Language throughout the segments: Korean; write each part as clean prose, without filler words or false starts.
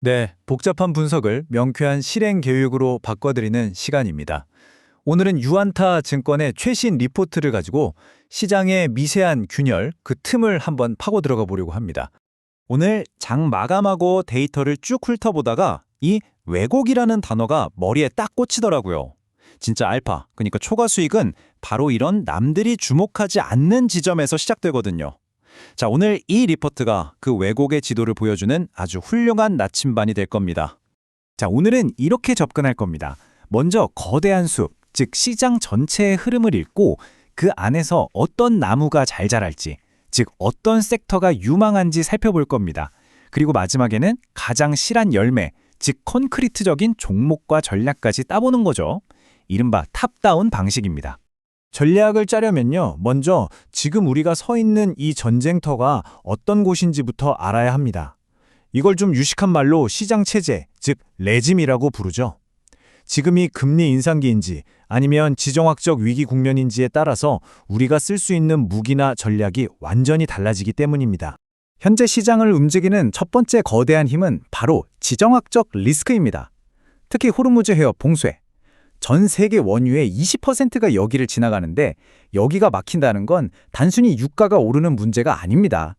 네, 복잡한 분석을 명쾌한 실행 교육으로 바꿔드리는 시간입니다. 오늘은 유안타 증권의 최신 리포트를 가지고 시장의 미세한 균열, 그 틈을 한번 파고 들어가 보려고 합니다. 오늘 장 마감하고 데이터를 쭉 훑어보다가 이 왜곡이라는 단어가 머리에 딱 꽂히더라고요. 진짜 알파, 그러니까 초과 수익은 바로 이런 남들이 주목하지 않는 지점에서 시작되거든요. 자, 오늘 이 리포트가 그 왜곡의 지도를 보여주는 아주 훌륭한 나침반이 될 겁니다. 자, 오늘은 이렇게 접근할 겁니다. 먼저 거대한 숲, 즉 시장 전체의 흐름을 읽고 그 안에서 어떤 나무가 잘 자랄지, 즉 어떤 섹터가 유망한지 살펴볼 겁니다. 그리고 마지막에는 가장 실한 열매, 즉 콘크리트적인 종목과 전략까지 따보는 거죠. 이른바 탑다운 방식입니다. 전략을 짜려면요, 먼저 지금 우리가 서 있는 이 전쟁터가 어떤 곳인지부터 알아야 합니다. 이걸 좀 유식한 말로 시장 체제, 즉 레짐이라고 부르죠. 지금이 금리 인상기인지 아니면 지정학적 위기 국면인지에 따라서 우리가 쓸 수 있는 무기나 전략이 완전히 달라지기 때문입니다. 현재 시장을 움직이는 첫 번째 거대한 힘은 바로 지정학적 리스크입니다. 특히 호르무즈 해협 봉쇄. 전 세계 원유의 20%가 여기를 지나가는데 여기가 막힌다는 건 단순히 유가가 오르는 문제가 아닙니다.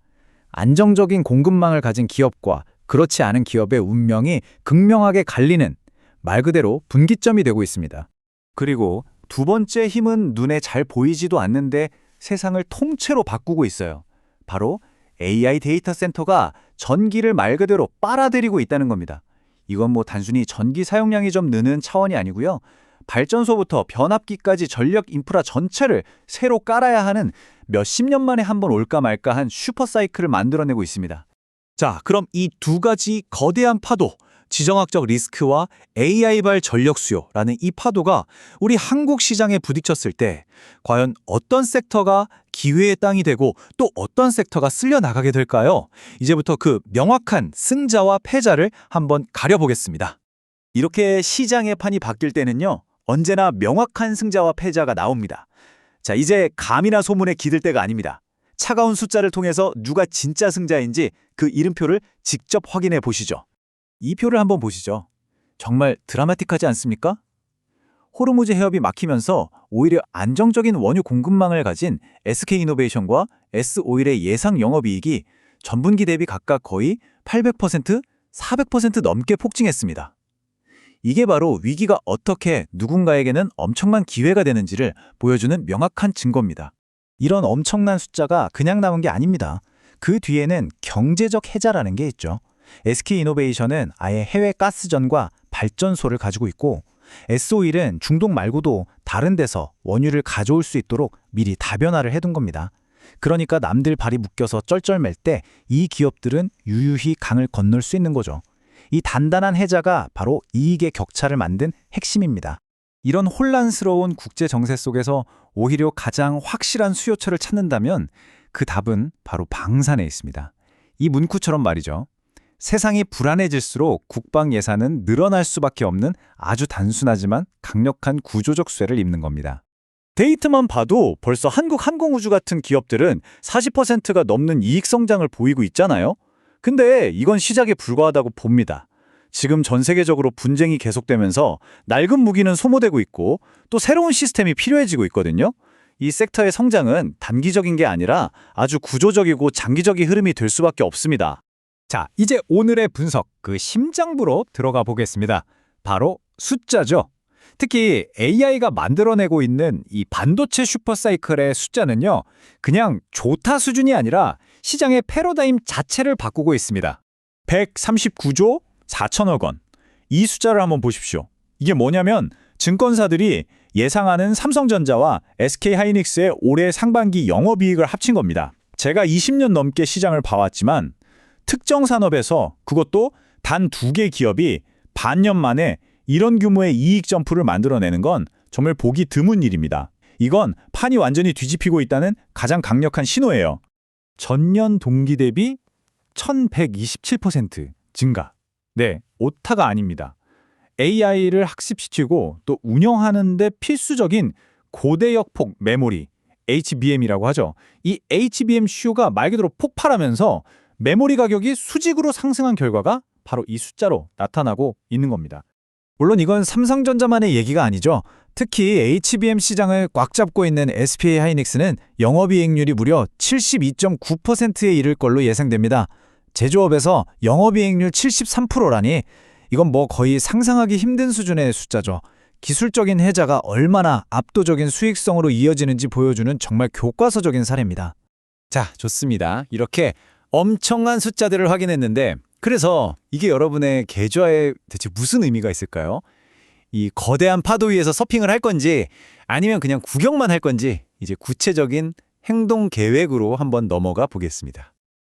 안정적인 공급망을 가진 기업과 그렇지 않은 기업의 운명이 극명하게 갈리는 말 그대로 분기점이 되고 있습니다. 그리고 두 번째 힘은 눈에 잘 보이지도 않는데 세상을 통째로 바꾸고 있어요. 바로 AI 데이터 센터가 전기를 말 그대로 빨아들이고 있다는 겁니다. 이건 뭐 단순히 전기 사용량이 좀 느는 차원이 아니고요. 발전소부터 변압기까지 전력 인프라 전체를 새로 깔아야 하는 몇십 년 만에 한번 올까 말까한 슈퍼사이클을 만들어내고 있습니다. 자, 그럼 이 두 가지 거대한 파도, 지정학적 리스크와 AI발 전력 수요라는 이 파도가 우리 한국 시장에 부딪혔을 때 과연 어떤 섹터가 기회의 땅이 되고 또 어떤 섹터가 쓸려 나가게 될까요? 이제부터 그 명확한 승자와 패자를 한번 가려보겠습니다. 이렇게 시장의 판이 바뀔 때는요, 언제나 명확한 승자와 패자가 나옵니다. 자, 이제 감이나 소문에 기댈 때가 아닙니다. 차가운 숫자를 통해서 누가 진짜 승자인지 그 이름표를 직접 확인해 보시죠. 이 표를 한번 보시죠. 정말 드라마틱하지 않습니까? 호르무즈 해협이 막히면서 오히려 안정적인 원유 공급망을 가진 SK이노베이션과 S오일의 예상 영업이익이 전분기 대비 각각 거의 800%, 400% 넘게 폭증했습니다. 이게 바로 위기가 어떻게 누군가에게는 엄청난 기회가 되는지를 보여주는 명확한 증거입니다. 이런 엄청난 숫자가 그냥 나온 게 아닙니다. 그 뒤에는 경제적 해자라는 게 있죠. SK이노베이션은 아예 해외 가스전과 발전소를 가지고 있고 S오일은 중동 말고도 다른 데서 원유를 가져올 수 있도록 미리 다변화를 해둔 겁니다. 그러니까 남들 발이 묶여서 쩔쩔맬 때 이 기업들은 유유히 강을 건널 수 있는 거죠. 이 단단한 해자가 바로 이익의 격차를 만든 핵심입니다. 이런 혼란스러운 국제 정세 속에서 오히려 가장 확실한 수요처를 찾는다면 그 답은 바로 방산에 있습니다. 이 문구처럼 말이죠. 세상이 불안해질수록 국방 예산은 늘어날 수밖에 없는 아주 단순하지만 강력한 구조적 쇠를 입는 겁니다. 데이터만 봐도 벌써 한국항공우주 같은 기업들은 40%가 넘는 이익 성장을 보이고 있잖아요. 근데 이건 시작에 불과하다고 봅니다. 지금 전 세계적으로 분쟁이 계속되면서 낡은 무기는 소모되고 있고 또 새로운 시스템이 필요해지고 있거든요. 이 섹터의 성장은 단기적인 게 아니라 아주 구조적이고 장기적인 흐름이 될 수밖에 없습니다. 자, 이제 오늘의 분석, 그 심장부로 들어가 보겠습니다. 바로 숫자죠. 특히 AI가 만들어내고 있는 이 반도체 슈퍼사이클의 숫자는요, 그냥 좋다 수준이 아니라 시장의 패러다임 자체를 바꾸고 있습니다. 139조 4천억 원. 이 숫자를 한번 보십시오. 이게 뭐냐면 증권사들이 예상하는 삼성전자와 SK하이닉스의 올해 상반기 영업이익을 합친 겁니다. 제가 20년 넘게 시장을 봐왔지만 특정 산업에서 그것도 단 2개 기업이 반년 만에 이런 규모의 이익 점프를 만들어내는 건 정말 보기 드문 일입니다. 이건 판이 완전히 뒤집히고 있다는 가장 강력한 신호예요. 전년 동기 대비 1127% 증가. 네, 오타가 아닙니다. AI를 학습시키고 또 운영하는 데 필수적인 고대역폭 메모리, HBM이라고 하죠. 이 HBM 수요가 말 그대로 폭발하면서 메모리 가격이 수직으로 상승한 결과가 바로 이 숫자로 나타나고 있는 겁니다. 물론 이건 삼성전자만의 얘기가 아니죠. 특히 HBM 시장을 꽉 잡고 있는 SK 하이닉스는 영업이익률이 무려 72.9%에 이를 걸로 예상됩니다. 제조업에서 영업이익률 73%라니 이건 뭐 거의 상상하기 힘든 수준의 숫자죠. 기술적인 혜자가 얼마나 압도적인 수익성으로 이어지는지 보여주는 정말 교과서적인 사례입니다. 자, 좋습니다. 이렇게 엄청난 숫자들을 확인했는데 그래서 이게 여러분의 계좌에 대체 무슨 의미가 있을까요? 이 거대한 파도 위에서 서핑을 할 건지 아니면 그냥 구경만 할 건지 이제 구체적인 행동 계획으로 한번 넘어가 보겠습니다.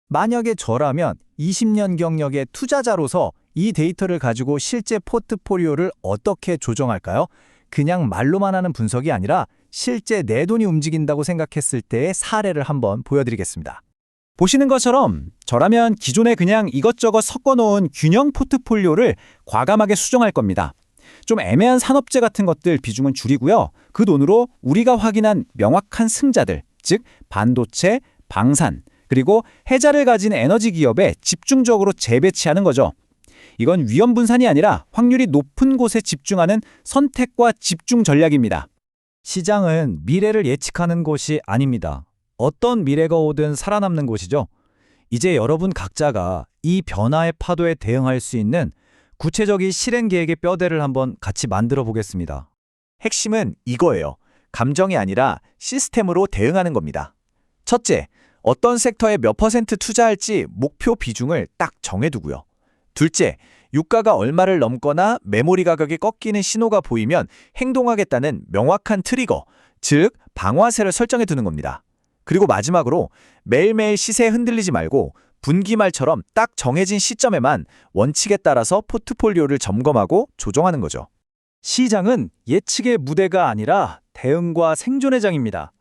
만약에 저라면 20년 경력의 투자자로서 이 데이터를 가지고 실제 포트폴리오를 어떻게 조정할까요? 그냥 말로만 하는 분석이 아니라 실제 내 돈이 움직인다고 생각했을 때의 사례를 한번 보여드리겠습니다. 보시는 것처럼 저라면 기존에 그냥 이것저것 섞어놓은 균형 포트폴리오를 과감하게 수정할 겁니다. 좀 애매한 산업재 같은 것들 비중은 줄이고요. 그 돈으로 우리가 확인한 명확한 승자들, 즉 반도체, 방산, 그리고 혜자를 가진 에너지 기업에 집중적으로 재배치하는 거죠. 이건 위험 분산이 아니라 확률이 높은 곳에 집중하는 선택과 집중 전략입니다. 시장은 미래를 예측하는 곳이 아닙니다. 어떤 미래가 오든 살아남는 곳이죠. 이제 여러분 각자가 이 변화의 파도에 대응할 수 있는 구체적인 실행 계획의 뼈대를 한번 같이 만들어 보겠습니다. 핵심은 이거예요. 감정이 아니라 시스템으로 대응하는 겁니다. 첫째, 어떤 섹터에 몇 % 투자할지 목표 비중을 딱 정해두고요. 둘째, 유가가 얼마를 넘거나 메모리 가격이 꺾이는 신호가 보이면 행동하겠다는 명확한 트리거, 즉 방아쇠를 설정해 두는 겁니다. 그리고 마지막으로 매일매일 시세에 흔들리지 말고 분기말처럼 딱 정해진 시점에만 원칙에 따라서 포트폴리오를 점검하고 조정하는 거죠. 시장은 예측의 무대가 아니라 대응과 생존의 장입니다.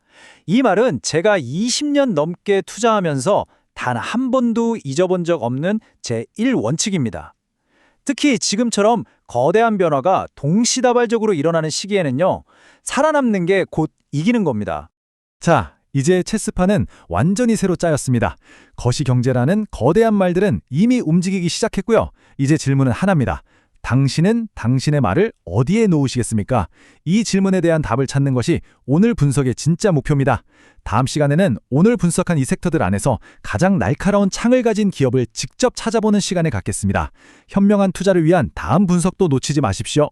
이 말은 제가 20년 넘게 투자하면서 단 한 번도 잊어본 적 없는 제 1원칙입니다. 특히 지금처럼 거대한 변화가 동시다발적으로 일어나는 시기에는요, 살아남는 게 곧 이기는 겁니다. 자, 이제 체스판은 완전히 새로 짜였습니다. 거시경제라는 거대한 말들은 이미 움직이기 시작했고요. 이제 질문은 하나입니다. 당신은 당신의 말을 어디에 놓으시겠습니까? 이 질문에 대한 답을 찾는 것이 오늘 분석의 진짜 목표입니다. 다음 시간에는 오늘 분석한 이 섹터들 안에서 가장 날카로운 창을 가진 기업을 직접 찾아보는 시간을 갖겠습니다. 현명한 투자를 위한 다음 분석도 놓치지 마십시오.